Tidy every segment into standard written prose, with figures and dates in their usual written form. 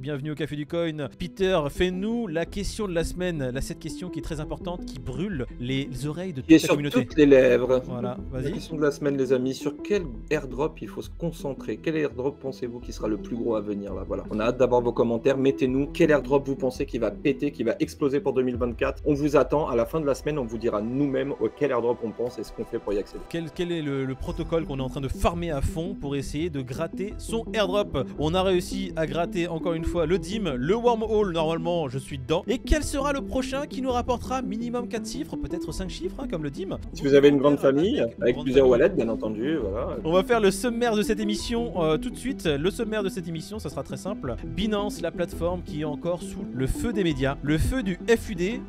Bienvenue au Café du Coin. Peter, fais-nous la question de la semaine, cette question qui est très importante, qui brûle les oreilles de toute Qui est la sur communauté. toutes les lèvres. Voilà, La vas-y. question de la semaine, les amis, sur quel airdrop il faut se concentrer? Quel airdrop pensez-vous qui sera le plus gros à venir là? Voilà, on a hâte d'avoir vos commentaires. Mettez-nous quel airdrop vous pensez qui va péter, qui va exploser pour 2024. On vous attend. À la fin de la semaine, on vous dira nous-mêmes quel airdrop on pense et ce qu'on fait pour y accéder. Quel est le protocole qu'on est en train de farmer à fond pour essayer de gratter son airdrop? On a réussi à gratter encore une fois le DIM, le wormhole, normalement je suis dedans. Et quel sera le prochain qui nous rapportera minimum 4 chiffres, peut-être 5 chiffres, hein, comme le DIM? Si vous avez une grande famille, avec plusieurs wallets, bien entendu, voilà. On va faire le sommaire de cette émission tout de suite. Le sommaire de cette émission, ça sera très simple. Binance, la plateforme qui est encore sous le feu des médias, le feu du FUD,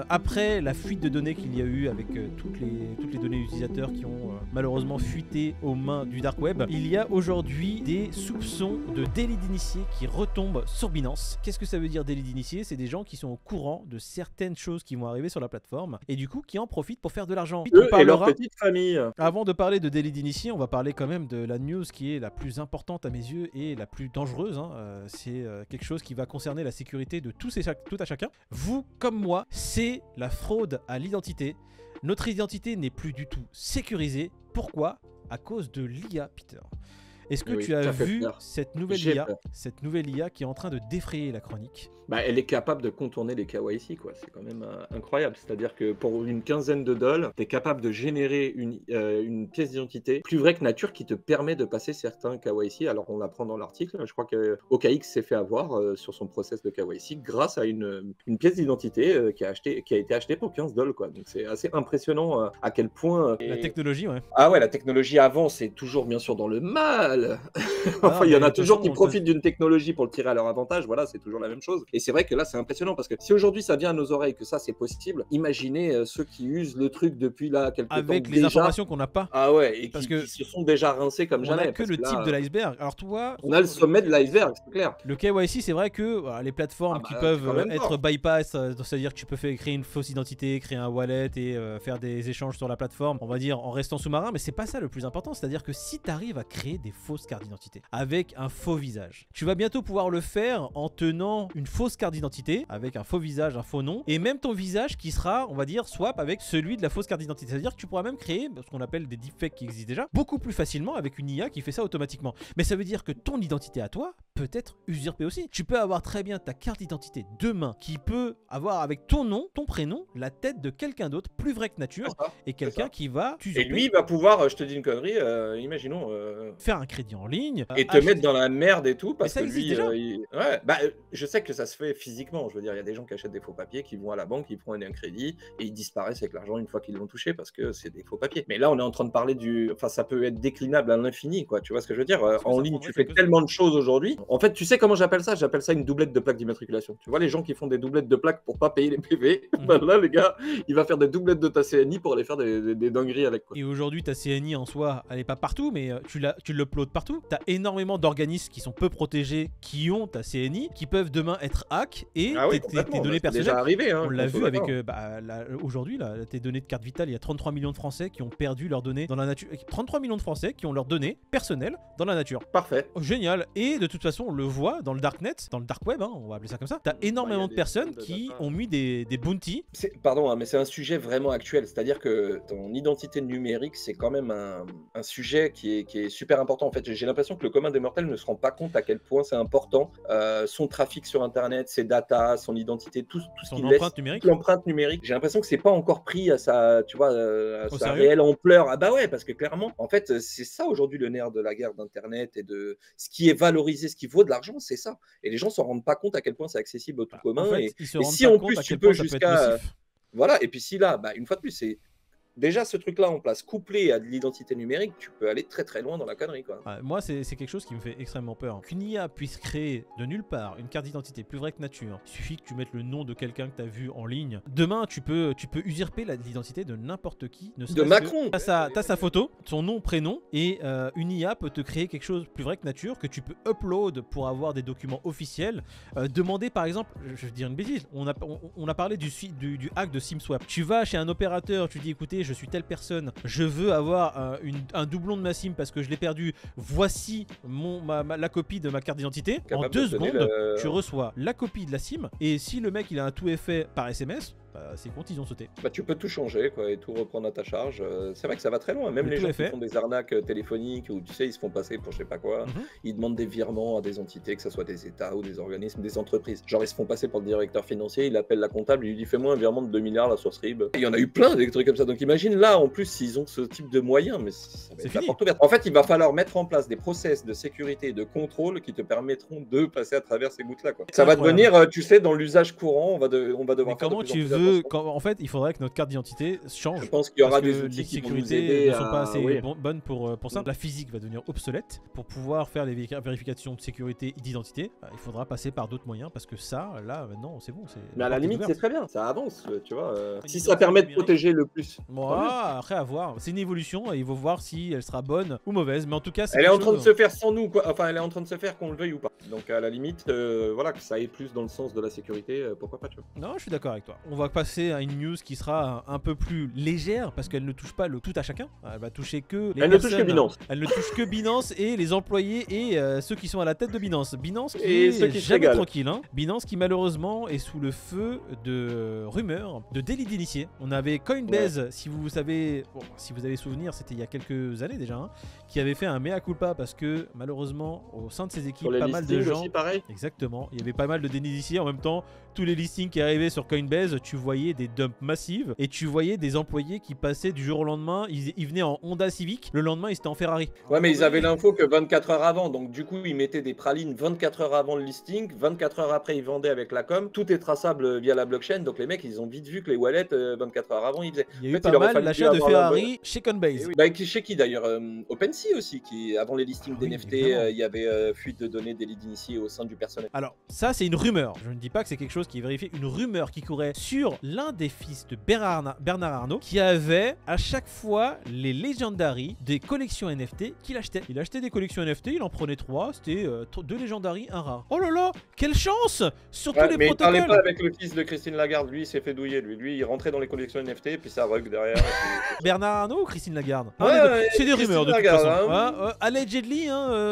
après la fuite de données qu'il y a eu avec toutes les données utilisateurs qui ont malheureusement fuité aux mains du dark web. Il y a aujourd'hui des soupçons de délit d'initié qui retombent sur Binance. Qu'est-ce que ça veut dire délit d'initié? C'est des gens qui sont au courant de certaines choses qui vont arriver sur la plateforme et du coup qui en profitent pour faire de l'argent. Eux et leur petite famille. Avant de parler de délit d'initié, on va parler quand même de la news qui est la plus importante à mes yeux et la plus dangereuse. C'est quelque chose qui va concerner la sécurité de tout à chacun. Vous, comme moi, c'est la fraude à l'identité. Notre identité n'est plus du tout sécurisée. Pourquoi? À cause de l'IA, Peter. Est-ce que tu as vu cette nouvelle IA qui est en train de défrayer la chronique? Bah, elle est capable de contourner les KYC, quoi. C'est quand même incroyable. C'est-à-dire que pour une quinzaine de dollars, tu es capable de générer une pièce d'identité plus vraie que nature qui te permet de passer certains KYC. Alors, on l'apprend dans l'article. Je crois que OKX s'est fait avoir sur son process de KYC grâce à une pièce d'identité qui a été achetée pour 15 dollars, quoi. Donc, c'est assez impressionnant à quel point... La technologie, ouais. Ah ouais, la technologie avance, c'est toujours bien sûr dans le mal. Enfin, il y en a toujours qui profitent d'une technologie pour le tirer à leur avantage. Voilà, c'est toujours la même chose. Et c'est vrai que là, c'est impressionnant parce que si aujourd'hui ça vient à nos oreilles que ça c'est possible, imaginez ceux qui usent le truc depuis là quelques temps avec les informations qu'on n'a pas. Ah ouais, et qui se sont déjà rincés comme jamais. On n'a que le type de l'iceberg. Alors toi, on a le sommet de l'iceberg, c'est clair. Le KYC, c'est vrai que voilà, les plateformes qui peuvent être bypass, c'est-à-dire que tu peux créer une fausse identité, créer un wallet et faire des échanges sur la plateforme, on va dire en restant sous-marin, mais c'est pas ça le plus important. C'est-à-dire que si tu arrives à créer des fausses cartes d'identité avec un faux visage, tu vas bientôt pouvoir le faire en tenant une fausse carte d'identité avec un faux visage, un faux nom, et même ton visage qui sera, on va dire, swap avec celui de la fausse carte d'identité. C'est-à-dire que tu pourras même créer ce qu'on appelle des deepfakes qui existent déjà beaucoup plus facilement avec une IA qui fait ça automatiquement. Mais ça veut dire que ton identité à toi peut être usurpée aussi. Tu peux avoir très bien ta carte d'identité demain qui peut avoir avec ton nom, ton prénom, la tête de quelqu'un d'autre plus vrai que nature et quelqu'un qui va t'usurper. Et lui va pouvoir, je te dis une connerie, imaginons faire un crédit en ligne et te mettre dans la merde et tout parce que lui déjà. Ouais, bah je sais que ça se fait physiquement, je veux dire, il y a des gens qui achètent des faux papiers, qui vont à la banque, qui prennent un crédit et ils disparaissent avec l'argent une fois qu'ils l'ont touché parce que c'est des faux papiers. Mais là, on est en train de parler enfin ça peut être déclinable à l'infini, quoi, tu vois ce que je veux dire. En ligne, tu fais tellement de choses aujourd'hui. En fait, tu sais comment j'appelle ça? J'appelle ça une doublette de plaque d'immatriculation. Tu vois les gens qui font des doublettes de plaques pour pas payer les PV, ben là les gars, il va faire des doublettes de ta CNI pour aller faire des dingueries avec, quoi. Et aujourd'hui, ta CNI en soi, elle est pas partout, mais tu l'uploades partout. T'as énormément d'organismes qui sont peu protégés, qui ont ta CNI, qui peuvent demain être hack et tes données personnelles. Déjà arrivé, hein, on l'a vu avec aujourd'hui, tes données de carte vitale, il y a 33 millions de Français qui ont perdu leurs données dans la nature. 33 millions de Français qui ont leurs données personnelles dans la nature. Parfait. Génial. Et de toute façon, on le voit dans le darknet, dans le dark web, hein, on va appeler ça comme ça. T'as énormément de personnes qui ont mis des bounties. Pardon, hein, mais c'est un sujet vraiment actuel. C'est-à-dire que ton identité numérique, c'est quand même un sujet qui est super important. En fait, j'ai l'impression que le commun des mortels ne se rend pas compte à quel point c'est important. Son trafic sur Internet, ses datas, son identité, tout ce qu'il laisse. L'empreinte numérique. J'ai l'impression que c'est pas encore pris à sa, tu vois, à sa réelle ampleur. Ah bah ouais, parce que clairement, en fait, c'est ça aujourd'hui le nerf de la guerre d'Internet et de ce qui est valorisé, ce qui vaut de l'argent, c'est ça. Et les gens s'en rendent pas compte à quel point c'est accessible au tout commun. En fait, et si en plus tu peux jusqu'à... Voilà, et puis si là, une fois de plus, c'est... Déjà, ce truc-là en place, couplé à de l'identité numérique, tu peux aller très très loin dans la connerie, quoi. Moi, c'est quelque chose qui me fait extrêmement peur. Qu'une IA puisse créer de nulle part une carte d'identité plus vraie que nature, il suffit que tu mettes le nom de quelqu'un que tu as vu en ligne. Demain, tu peux usurper l'identité de n'importe qui. De Macron. T'as sa photo, son nom, prénom, et une IA peut te créer quelque chose de plus vrai que nature que tu peux upload pour avoir des documents officiels. Demander par exemple, je vais dire une bêtise, on a parlé du hack de SimSwap. Tu vas chez un opérateur, tu dis écoutez, je suis telle personne, je veux avoir un doublon de ma SIM parce que je l'ai perdu, voici la copie de ma carte d'identité. En 2 secondes, tu reçois la copie de la SIM, et si le mec il a un tout effet par SMS, c'est compte, ils ont sauté. Tu peux tout changer quoi, et tout reprendre à ta charge. C'est vrai que ça va très loin. Même les gens qui font des arnaques téléphoniques où tu sais ils se font passer pour je sais pas quoi, ils demandent des virements à des entités, que ce soit des États ou des organismes, des entreprises. Genre ils se font passer pour le directeur financier, il appelle la comptable, il lui dit fais-moi un virement de 2 milliards là sur Srib. Il y en a eu plein des trucs comme ça. Donc imagine là en plus s'ils ont ce type de moyens, mais ça va être la porte ouverte. En fait il va falloir mettre en place des process de sécurité et de contrôle qui te permettront de passer à travers ces gouttes là quoi. Ça va devenir, tu sais, dans l'usage courant, on va devoir. Mais comment tu veux en fait, il faudrait que notre carte d'identité change. Je pense qu'il y aura des outils les sécurités ne sont pas assez bonnes pour ça. La physique va devenir obsolète. Pour pouvoir faire les vérifications de sécurité et d'identité, il faudra passer par d'autres moyens parce que ça, là, maintenant, c'est bon. Mais à la limite, c'est très bien, ça avance, tu vois. Si ça permet de protéger le plus. Après, à voir. C'est une évolution et il faut voir si elle sera bonne ou mauvaise. Mais en tout cas, elle est en train de se faire sans nous, quoi. Enfin, elle est en train de se faire qu'on le veuille ou pas. Donc, à la limite, voilà, que ça aille plus dans le sens de la sécurité, pourquoi pas, tu vois. Non, je suis d'accord avec toi. On va passer à une news qui sera un peu plus légère parce qu'elle ne touche pas le tout à chacun. Elle va toucher que les personnes. Ne touche que Binance. Elle ne touche que Binance et les employés et ceux qui sont à la tête de Binance. Binance qui et est jamais tranquille. Hein. Binance qui malheureusement est sous le feu de rumeurs de délits d'initiés. On avait Coinbase, si vous savez, si vous avez souvenir, c'était il y a quelques années déjà, hein, qui avait fait un mea culpa parce que malheureusement au sein de ses équipes, pas mal de gens. Aussi, pareil. Exactement. Il y avait pas mal de délits d'initiés en même temps. Tous les listings qui arrivaient sur Coinbase, tu voyais des dumps massives et tu voyais des employés qui passaient du jour au lendemain. Ils venaient en Honda Civic, le lendemain ils étaient en Ferrari. Ouais, mais ils avaient l'info que 24 heures avant, donc du coup ils mettaient des pralines 24 heures avant le listing, 24 heures après ils vendaient avec la com. Tout est traçable via la blockchain, donc les mecs ils ont vite vu que les wallets 24 heures avant ils faisaient. Il y a eu pas mal l'achat de Ferrari chez Coinbase. Oui. Chez qui d'ailleurs OpenSea aussi, qui avant les listings d'NFT, il y avait fuite de données des leads initiés au sein du personnel. Alors ça c'est une rumeur, je ne dis pas que c'est quelque chose qui est vérifié, une rumeur qui courait sur l'un des fils de Bernard Arnault qui avait à chaque fois les Legendary des collections NFT qu'il achetait. Il achetait des collections NFT, il en prenait 3, c'était 2 Legendary, 1 rare. Oh là là, quelle chance! Surtout les mais protocoles. Il parlait pas avec le fils de Christine Lagarde, lui il s'est fait douiller, lui il rentrait dans les collections NFT et puis ça rug derrière. Bernard Arnault ou Christine Lagarde? C'est des rumeurs de toute façon. Allegedly,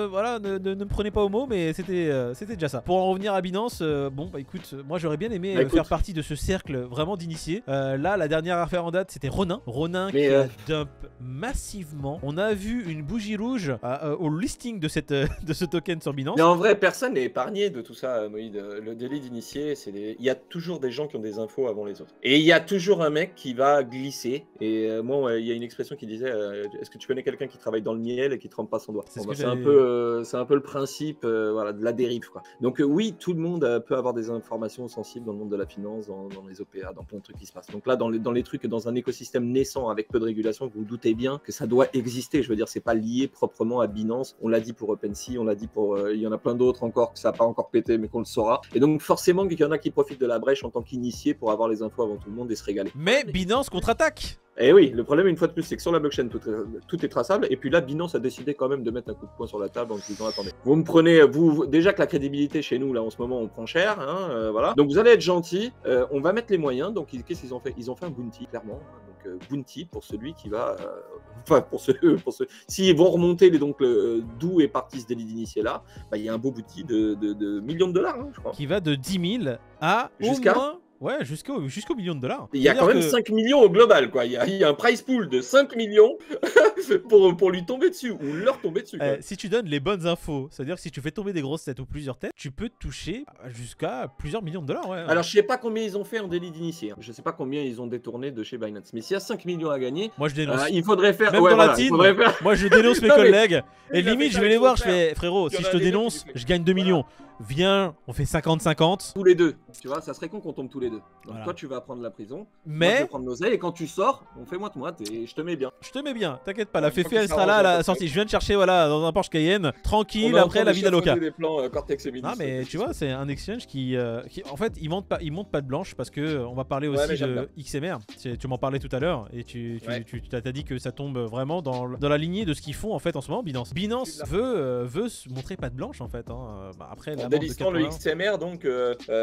voilà, ne me prenez pas au mot, mais c'était déjà ça. Pour en revenir à Binance, bon bah écoute, moi j'aurais bien aimé faire partie de ce cercle vraiment d'initiés. Là, la dernière affaire en date, c'était Ronin qui a dump massivement. On a vu une bougie rouge au listing de ce token sur Binance. Mais en vrai, personne n'est épargné de tout ça, Moïd. Le délit d'initié, il y a toujours des gens qui ont des infos avant les autres. Et il y a toujours un mec qui va glisser. Et moi, il y a une expression qui disait est-ce que tu connais quelqu'un qui travaille dans le miel et qui trempe pas son doigt? C'est un peu le principe voilà, de la dérive, quoi. Donc oui, tout le monde peut avoir des informations sensibles dans le monde de la finance, dans les OPA, dans plein de trucs qui se passent. Donc là, dans les trucs, dans un écosystème naissant avec peu de régulation, vous vous doutez bien que ça doit exister. Je veux dire, c'est pas lié proprement à Binance. On l'a dit pour OpenSea, on l'a dit pour... il y en a plein d'autres encore que ça n'a pas encore pété, mais qu'on le saura. Et donc forcément qu'il y en a qui profitent de la brèche en tant qu'initiés pour avoir les infos avant tout le monde et se régaler. Mais Binance contre-attaque. Et oui, le problème une fois de plus, c'est que sur la blockchain, tout est traçable. Et puis là, Binance a décidé quand même de mettre un coup de poing sur la table en disant attendez, vous me prenez, déjà que la crédibilité chez nous, là en ce moment, on prend cher, hein, voilà. Donc vous allez être gentil, on va mettre les moyens. Donc qu'est-ce qu'ils ont fait? Ils ont fait un bounty, clairement. Donc bounty pour celui qui va, enfin pour ceux, s'ils vont remonter d'où est parti ce délit d'initié là, bah, il y a un beau bounty de millions de dollars, hein, je crois. Qui va de 10 000 à jusqu'à. Au moins... Ouais, jusqu'au million de dollars. Il y a quand même 5 millions au global, quoi. Il y a un price pool de 5 millions pour lui tomber dessus, ou leur tomber dessus. Si tu donnes les bonnes infos, c'est-à-dire que si tu fais tomber des grosses têtes ou plusieurs têtes, tu peux toucher jusqu'à plusieurs millions de dollars. Ouais. Alors, je sais pas combien ils ont fait en délit d'initié. Je sais pas combien ils ont détourné de chez Binance. Mais s'il y a 5 millions à gagner, moi je dénonce. Il faudrait faire... Même dans la team, moi je dénonce mes collègues. Et limite, je vais les voir, je fais frérot, si je te dénonce, je gagne 2 millions. Viens, on fait 50-50. Tous les deux. Tu vois, ça serait con qu'on tombe tous les deux. Donc toi, tu vas prendre la prison. Mais moi, je vais prendre l'oseille. Et quand tu sors, on fait moite-moite et je te mets bien. Je te mets bien, t'inquiète pas. La Féfé, elle sera là à la sortie. Je viens de chercher, voilà, dans un Porsche Cayenne, tranquille, après la vie d'Aloca. Non, mais tu vois, c'est un exchange qui en fait, il monte pas de blanche parce que on va parler aussi de XMR. Tu m'en parlais tout à l'heure et tu t'as dit que ça tombe vraiment dans la lignée de ce qu'ils font en fait en ce moment, Binance. Binance veut se montrer pas de blanche en fait. Après, en délistant le XMR, donc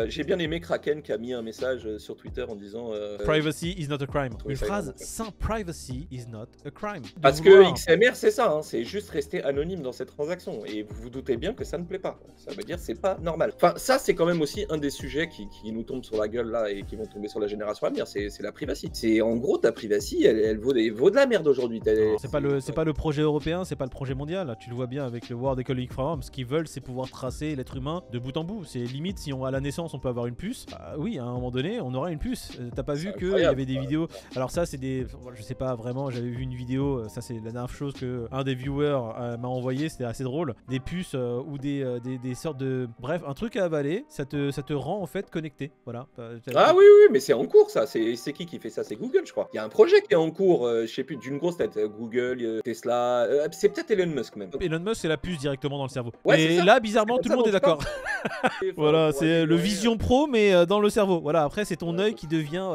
j'ai bien aimé Kraken qui a mis un message message sur Twitter en disant Privacy is not a crime. Une phrase sans privacy is not a crime. Parce que XMR, c'est ça, hein, c'est juste rester anonyme dans cette transaction. Et vous vous doutez bien que ça ne plaît pas. Ça veut dire que c'est pas normal. Enfin, ça, c'est quand même aussi un des sujets qui nous tombent sur la gueule là et qui vont tomber sur la génération à venir. C'est la privacy. C'est en gros ta privacy, elle vaut de la merde aujourd'hui. C'est pas le projet européen, c'est pas le projet mondial. Là, tu le vois bien avec le World Economic Forum. Ce qu'ils veulent, c'est pouvoir tracer l'être humain de bout en bout. C'est limite si à la naissance on peut avoir une puce. Bah, oui, à un moment donné, on aura une puce. T'as pas vu qu'il y avait des vidéos. Alors ça, c'est des. Je sais pas vraiment. J'avais vu une vidéo. Ça, c'est la dernière chose que un des viewers m'a envoyé. C'était assez drôle. Des puces ou des sortes de. Bref, un truc à avaler. Ça te rend en fait connecté. Voilà. Ah oui, mais c'est en cours ça. C'est qui fait ça? C'est Google, je crois. Il y a un projet qui est en cours. Je sais plus, d'une grosse tête. Google, Tesla. C'est peut-être Elon Musk même. Elon Musk, c'est la puce directement dans le cerveau. Ouais, et là, bizarrement, tout le monde est d'accord. Voilà, c'est le Vision Pro, mais dans le cerveau. Voilà, après, c'est ton œil qui devient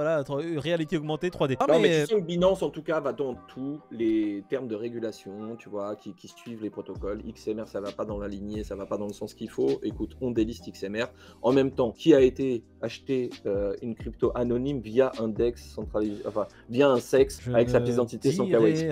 réalité augmentée 3D. Non, mais tu sens que Binance, en tout cas, va dans tous les termes de régulation, tu vois, qui suivent les protocoles. XMR, ça va pas dans la lignée, ça va pas dans le sens qu'il faut. Écoute, on déliste XMR. En même temps, qui a été acheté une crypto anonyme via un DEX centralisé, enfin, via un SEX avec sa pièce d'identité sans KYC.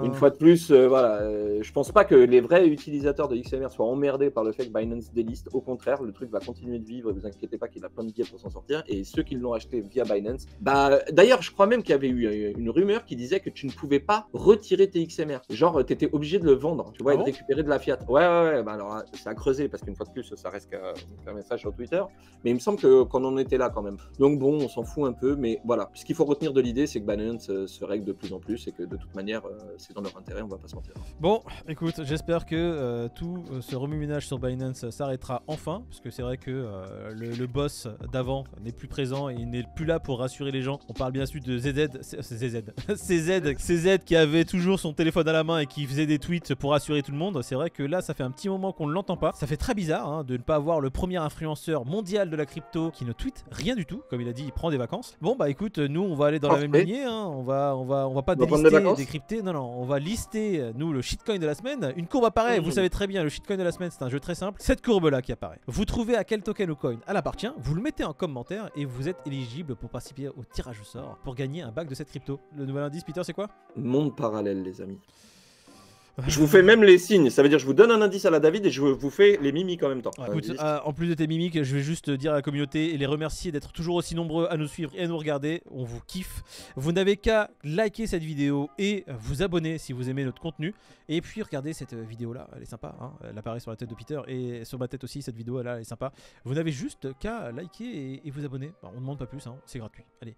Une fois de plus, voilà, je pense pas que les vrais utilisateurs de XMR soient emmerdés par le fait que Binance déliste. Au contraire, le truc va continuer de vivre, vous inquiétez pas qu'il a plein de biais pour s'en sortir. Et ceux qui l'ont acheté via Binance, d'ailleurs, je crois même qu'il y avait eu une rumeur qui disait que tu ne pouvais pas retirer tes XMR. Genre, tu étais obligé de le vendre, tu vois, et de récupérer de la fiat. Ouais, alors ça a creusé parce qu'une fois de plus, ça reste qu'un message sur Twitter. Mais il me semble qu'on en était là quand même. Donc bon, on s'en fout un peu, mais voilà. Ce qu'il faut retenir de l'idée, c'est que Binance se règle de plus en plus et que de toute manière, c'est dans leur intérêt, on va pas se mentir. Bon, écoute, j'espère que tout ce remue-ménage sur Binance s'arrêtera enfin, parce que c'est vrai que le boss d'avant n'est plus présent et il n'est plus là pour rassurer les gens. On parle bien sûr de CZ qui avait toujours son téléphone à la main et qui faisait des tweets pour rassurer tout le monde. C'est vrai que là, ça fait un petit moment qu'on ne l'entend pas. Ça fait très bizarre hein, de ne pas avoir le premier influenceur mondial de la crypto qui ne tweet rien du tout. Comme il a dit, il prend des vacances. Bon bah écoute, nous on va aller dans la même lignée. Hein. On va pas délister, décrypter. Non, on va lister nous le shitcoin de la semaine. Une courbe apparaît. Vous savez très bien, le shitcoin de la semaine, c'est un jeu très simple. Cette courbe là qui apparaît. Vous trouvez à quel token ou coin elle appartient. Vous le mettez en commentaire et vous êtes éligible pour participer au tirage au sort pour gagner un bac de cette crypto. Le nouvel indice, Peter, c'est quoi? Monde parallèle, les amis. Je vous fais même les signes, ça veut dire je vous donne un indice à la David et je vous fais les mimiques en même temps. Écoute, en plus de tes mimiques, je vais juste dire à la communauté et les remercier d'être toujours aussi nombreux à nous suivre et à nous regarder. On vous kiffe. Vous n'avez qu'à liker cette vidéo et vous abonner si vous aimez notre contenu. Et puis regardez cette vidéo là, elle est sympa. Hein, elle apparaît sur la tête de Peter et sur ma tête aussi, cette vidéo là, elle est sympa. Vous n'avez juste qu'à liker et vous abonner. On ne demande pas plus, hein, c'est gratuit. Allez.